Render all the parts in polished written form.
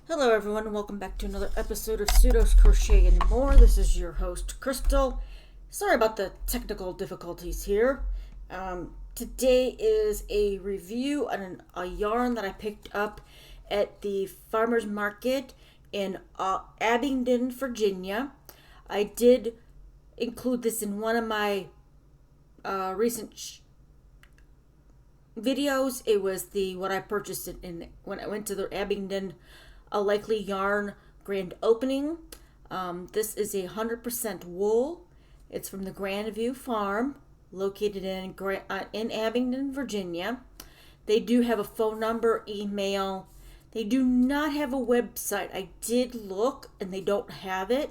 Hello everyone and welcome back to another episode of Pseudos Crochet and More. This is your host Crystal. Sorry about the technical difficulties here. Today is a review on a yarn that I picked up at the farmer's market in Abingdon, Virginia. I did include this in one of my recent videos. It was what I purchased when I went to the Abingdon A Likely Yarn grand opening. This is 100% wool. It's from the Grandview farm located in Abingdon, Virginia. They do have a phone number, email. They do not have a website. I did look and they don't have it.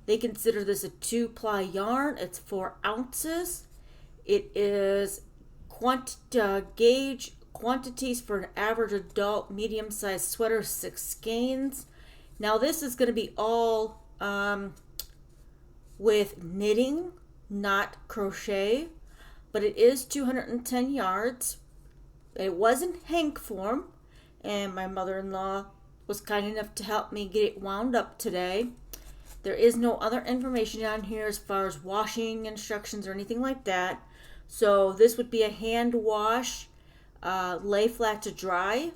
They consider this a 2-ply yarn. It's 4 ounces. It is gauge quantities for an average adult medium-sized sweater, 6 skeins. Now this is going to be all with knitting, not crochet, but it is 210 yards. It was in hank form, and my mother-in-law was kind enough to help me get it wound up today. There is no other information on here as far as washing instructions or anything like that. So this would be a hand wash, lay flat to dry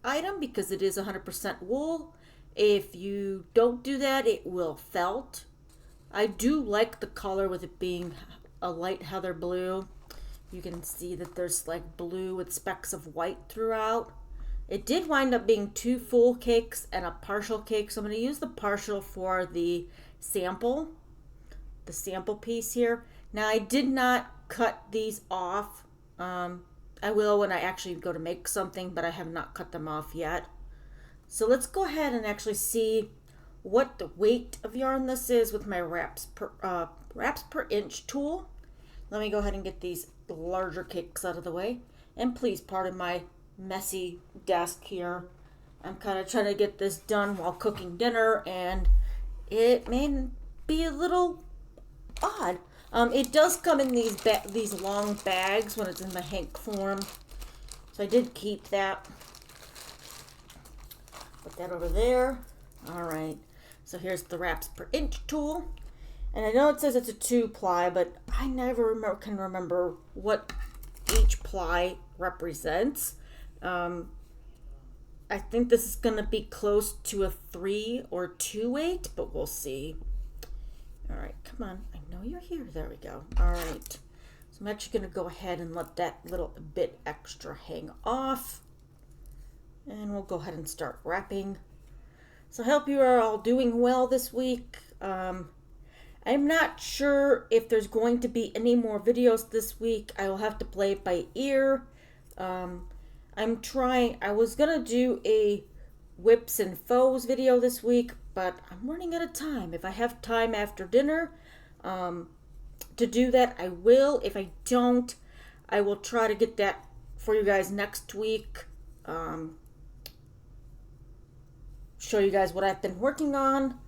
item because it is 100% wool. If you don't do that, it will felt. I do like the color with it being a light heather blue. You can see that there's like blue with specks of white throughout. It did wind up being 2 full cakes and a partial cake, so I'm going to use the partial for the sample piece here. Now I did not cut these off. I will when I actually go to make something, but I have not cut them off yet. So let's go ahead and actually see what the weight of yarn this is with my wraps per inch tool. Let me go ahead and get these larger cakes out of the way. And please pardon my messy desk here. I'm kind of trying to get this done while cooking dinner, and it may be a little odd. It does come in these long bags when it's in the hank form. So I did keep that. Put that over there. All right. So here's the wraps per inch tool. And I know it says it's a 2-ply, but I never can remember what each ply represents. I think this is going to be close to a 3 or 2 weight, but we'll see. All right, come on. I know you're here. There we go. All right. So I'm actually going to go ahead and let that little bit extra hang off. And we'll go ahead and start wrapping. So I hope you are all doing well this week. I'm not sure if there's going to be any more videos this week. I will have to play it by ear. I'm trying. I was going to do a whips and faux video this week, but I'm running out of time. If I have time after dinner to do that, I will. If I don't, I will try to get that for you guys next week. Show you guys what I've been working on.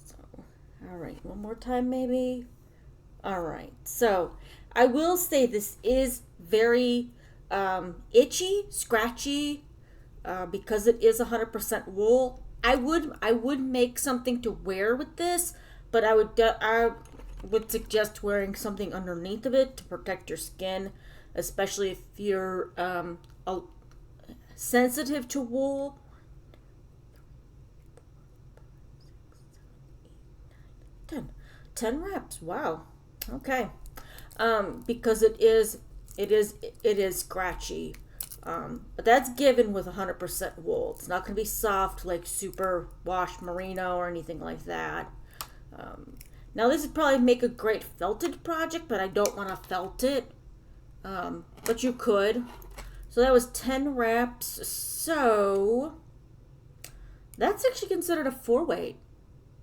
So, all right, one more time maybe. All right, so I will say this is very itchy, scratchy, because it is 100% wool. I would make something to wear with this, but I would suggest wearing something underneath of it to protect your skin, especially if you're sensitive to wool. 10 wraps. Wow. Okay. Because it is scratchy. But that's given with 100% wool. It's not going to be soft like super wash merino or anything like that. Now this would probably make a great felted project, but I don't want to felt it. But you could. So that was 10 wraps. So that's actually considered a 4 weight.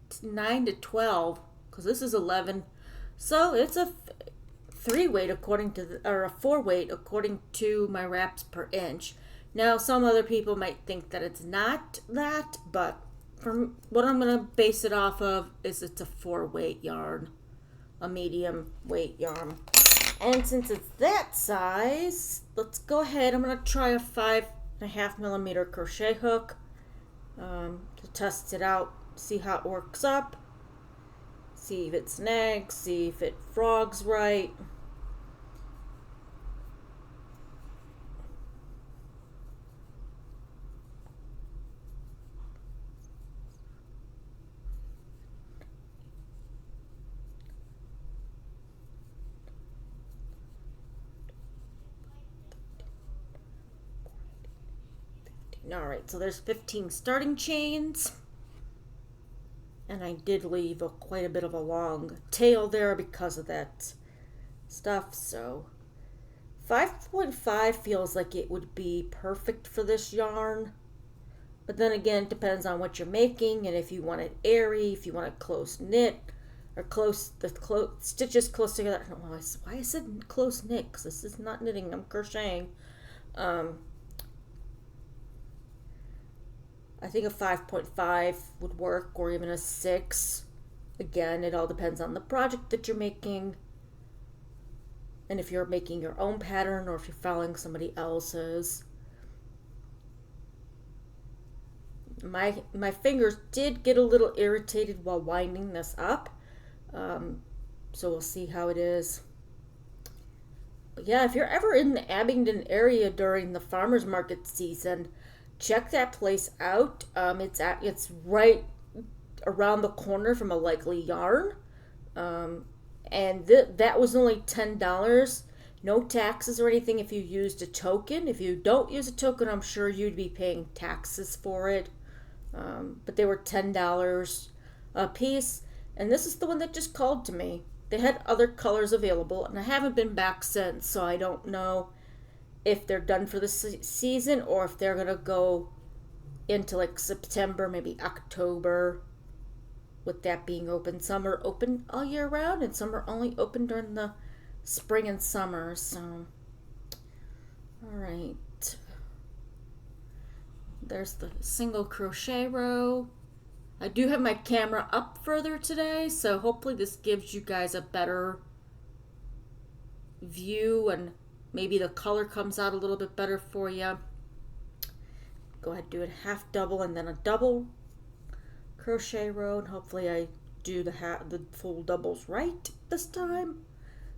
It's 9 to 12 because this is 11. So it's a 3 weight or a 4 weight according to my wraps per inch. Now some other people might think that it's not that, but from what I'm going to base it off of is it's a 4 weight yarn, a medium weight yarn. And since it's that size, let's go ahead. I'm going to try a 5 and a 1/2 mm crochet hook to test it out, see how it works up, see if it snags, see if it frogs right. Alright, so there's 15 starting chains. And I did leave quite a bit of a long tail there because of that stuff. So 5.5 feels like it would be perfect for this yarn. But then again, it depends on what you're making and if you want it airy, if you want it close knit, or stitches close together. I don't know why I said close knit, because this is not knitting, I'm crocheting. I think a 5.5 would work, or even a 6. Again, it all depends on the project that you're making, and if you're making your own pattern or if you're following somebody else's. My fingers did get a little irritated while winding this up, so we'll see how it is. But yeah, if you're ever in the Abingdon area during the farmers market season, check that place out. It's right around the corner from a Likely Yarn, and that was only $10. No taxes or anything if you used a token. If you don't use a token, I'm sure you'd be paying taxes for it. But they were $10 a piece, and this is the one that just called to me. They had other colors available, and I haven't been back since, so I don't know if they're done for the season or if they're gonna go into like September, maybe October, with that being open. Some are open all year round and some are only open during the spring and summer. So all right, there's the single crochet row. I do have my camera up further today, so hopefully this gives you guys a better view and maybe the color comes out a little bit better for you. Go ahead and do a half double and then a double crochet row, and hopefully I do the full doubles right this time.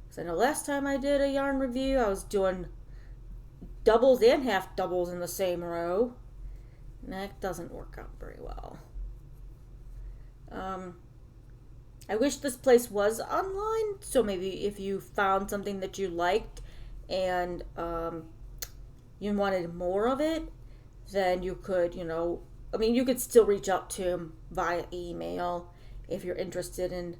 Because I know last time I did a yarn review, I was doing doubles and half doubles in the same row. And that doesn't work out very well. I wish this place was online, so maybe if you found something that you liked and you wanted more of it, then you could, you could still reach out to them via email if you're interested in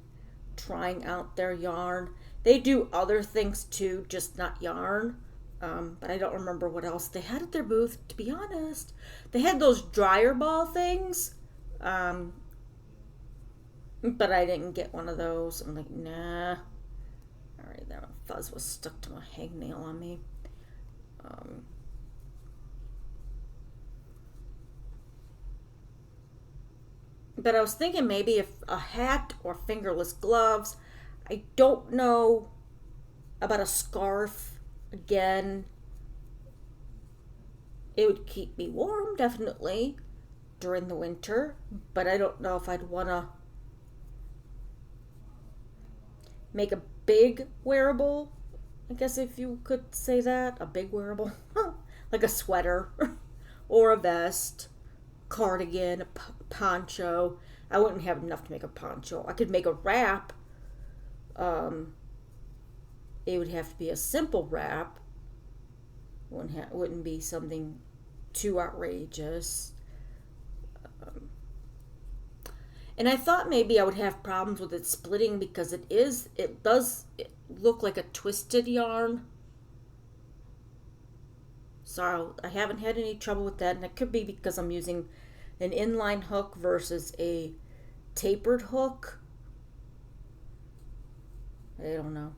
trying out their yarn. They do other things too, just not yarn. But I don't remember what else they had at their booth, to be honest. They had those dryer ball things, but I didn't get one of those. I'm like, nah. Alright, that fuzz was stuck to my hangnail on me. But I was thinking maybe if a hat or fingerless gloves. I don't know about a scarf. Again, it would keep me warm, definitely, during the winter. But I don't know if I'd want to make a big wearable. I guess if you could say that. A big wearable. Like a sweater or a vest. Cardigan, a poncho. I wouldn't have enough to make a poncho. I could make a wrap. It would have to be a simple wrap. Wouldn't be something too outrageous. And I thought maybe I would have problems with it splitting because it does look like a twisted yarn. So I haven't had any trouble with that, and it could be because I'm using an inline hook versus a tapered hook. I don't know.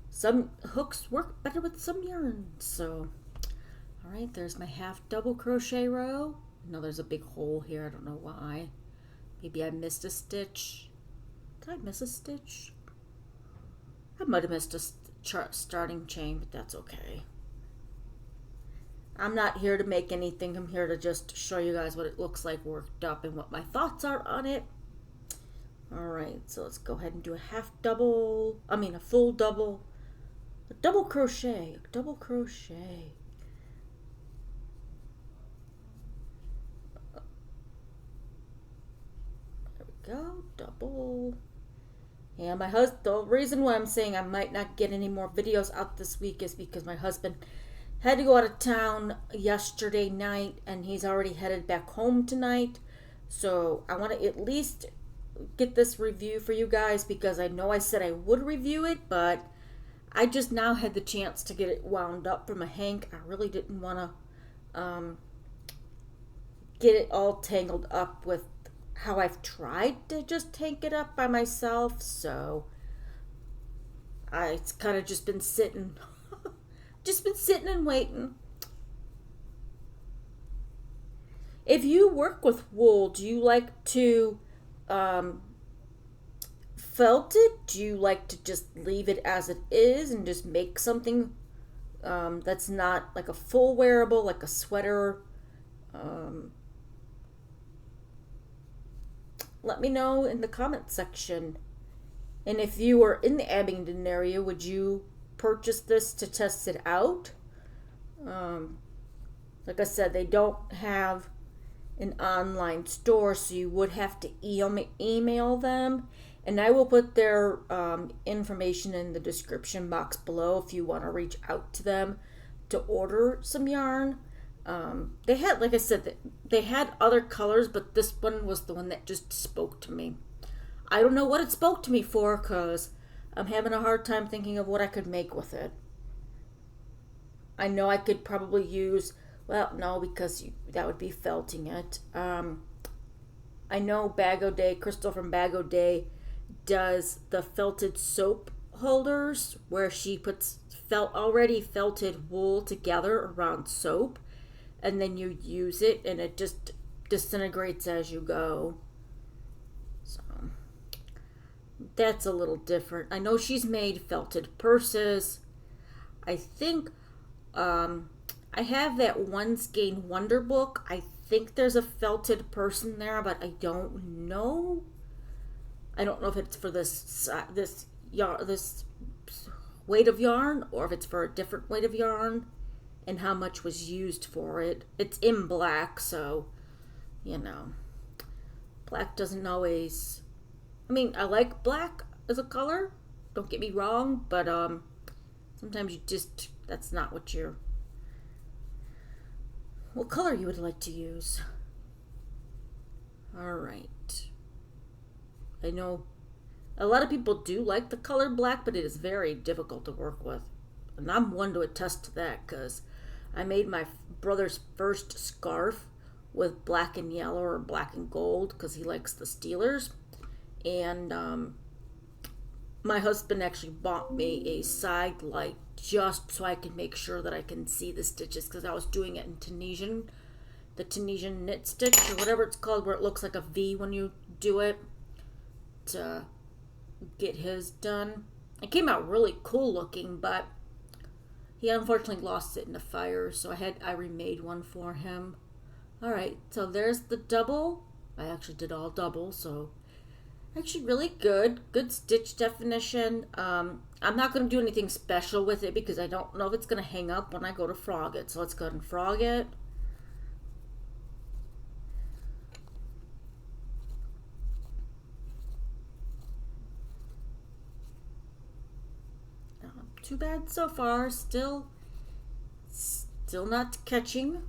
Some hooks work better with some yarns. So, all right, there's my half double crochet row. No, there's a big hole here. I don't know why. Maybe I missed a stitch. Did I miss a stitch? I might have missed a starting chain, but that's okay. I'm not here to make anything. I'm here to just show you guys what it looks like worked up and what my thoughts are on it. Alright, so let's go ahead and do a full double, a double crochet, There we go, double. And the reason why I'm saying I might not get any more videos out this week is because my husband had to go out of town yesterday night and he's already headed back home tonight. So I want to at least get this review for you guys because I know I said I would review it, but I just now had the chance to get it wound up from a hank. I really didn't want to get it all tangled up with how I've tried to just hank it up by myself. So it's kind of just been sitting and waiting. If you work with wool, do you like to felt it? Do you like to just leave it as it is and just make something that's not like a full wearable, like a sweater? Let me know in the comment section. And if you were in the Abingdon area, would you purchase this to test it out? Like I said, they don't have an online store, so you would have to email them, and I will put their information in the description box below if you want to reach out to them to order some yarn. They had, like I said, they had other colors, but this one was the one that just spoke to me. I don't know what it spoke to me for because I'm having a hard time thinking of what I could make with it. I know I could probably use, well, no, because that would be felting it. I know Bag O' Day, Crystal from Bag O' Day, does the felted soap holders where she puts already felted wool together around soap, and then you use it and it just disintegrates as you go. So that's a little different. I know she's made felted purses. I think I have that One Skein Wonder book. I think there's a felted purse in there, but I don't know. I don't know if it's for this weight of yarn or if it's for a different weight of yarn and how much was used for it. It's in black, so, you know, black doesn't always, I mean, I like black as a color, don't get me wrong, but sometimes you just, that's not what color you would like to use. Alright. I know a lot of people do like the color black, but it is very difficult to work with. And I'm one to attest to that because I made my brother's first scarf with black and yellow or black and gold because he likes the Steelers. And my husband actually bought me a side light just so I could make sure that I can see the stitches because I was doing it in the Tunisian knit stitch or whatever it's called, where it looks like a V when you do it, to get his done. It came out really cool looking, but he unfortunately lost it in a fire, so I remade one for him. Alright, so there's the double. I actually did all double, so actually really good stitch definition. I'm not going to do anything special with it because I don't know if it's going to hang up when I go to frog it, so let's go ahead and frog it. Too bad so far. Still not catching.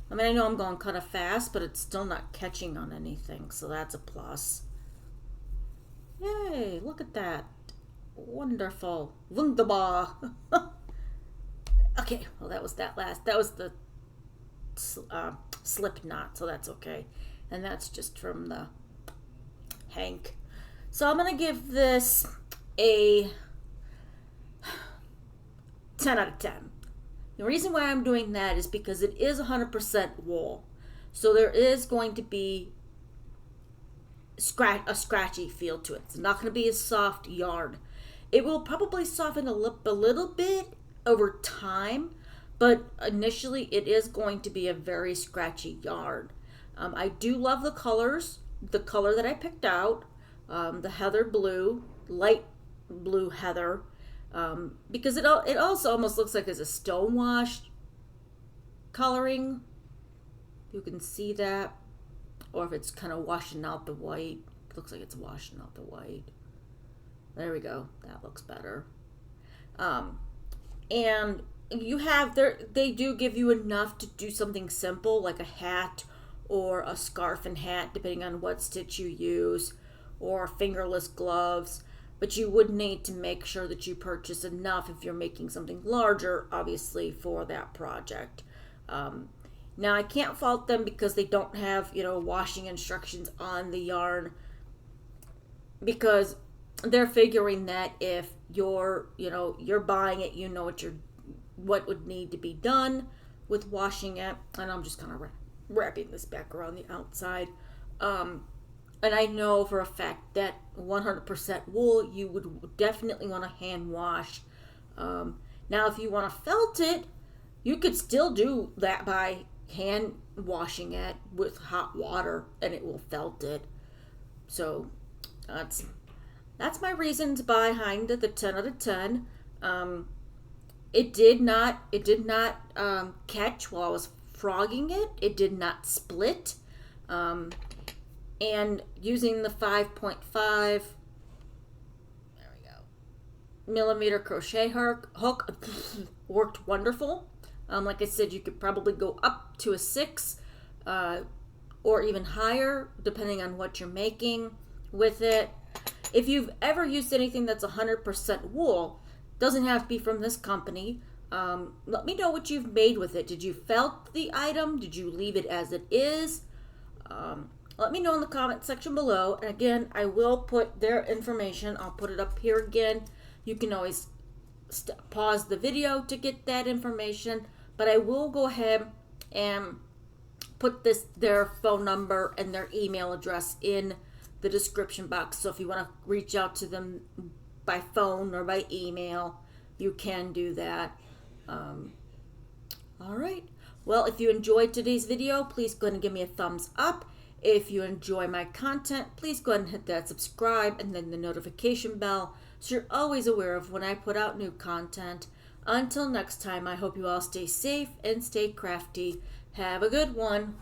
I mean, I know I'm going kind of fast, but it's still not catching on anything, so that's a plus. Yay, look at that. Wonderful. Wunderbar. Okay, well that was the slip knot, so that's okay. And that's just from the hank. So I'm going to give this a 10 out of 10. The reason why I'm doing that is because it is 100% wool. So there is going to be a scratchy feel to it. It's not going to be a soft yarn. It will probably soften a little bit over time, but initially it is going to be a very scratchy yarn. I do love the colors. The color that I picked out, the heather blue, light blue heather, because it also almost looks like it's a stone wash coloring. You can see that, or if it's kind of washing out the white. It looks like it's washing out the white. There we go. That looks better. And you have they do give you enough to do something simple like a hat or a scarf and hat, depending on what stitch you use, or fingerless gloves. But you would need to make sure that you purchase enough if you're making something larger, obviously, for that project. Now, I can't fault them because they don't have, washing instructions on the yarn, because they're figuring that if you're buying it, what would need to be done with washing it. And I'm just kind of wrapping this back around the outside. And I know for a fact that 100% wool, you would definitely want to hand wash. Now, if you want to felt it, you could still do that by hand washing it with hot water, and it will felt it. So that's my reasons behind the 10 out of 10. It did not catch while I was frogging it. It did not split. And using the 5.5 millimeter crochet hook worked wonderful. Like I said, you could probably go up to a 6 or even higher, depending on what you're making with it. If you've ever used anything that's 100% wool, doesn't have to be from this company. Let me know what you've made with it. Did you felt the item? Did you leave it as it is? Let me know in the comment section below. And again, I will put their information. I'll put it up here again. You can always pause the video to get that information. But I will go ahead and put their phone number and their email address in the description box. So if you want to reach out to them by phone or by email, you can do that. All right. Well, if you enjoyed today's video, please go ahead and give me a thumbs up. If you enjoy my content, please go ahead and hit that subscribe and then the notification bell so you're always aware of when I put out new content. Until next time, I hope you all stay safe and stay crafty. Have a good one.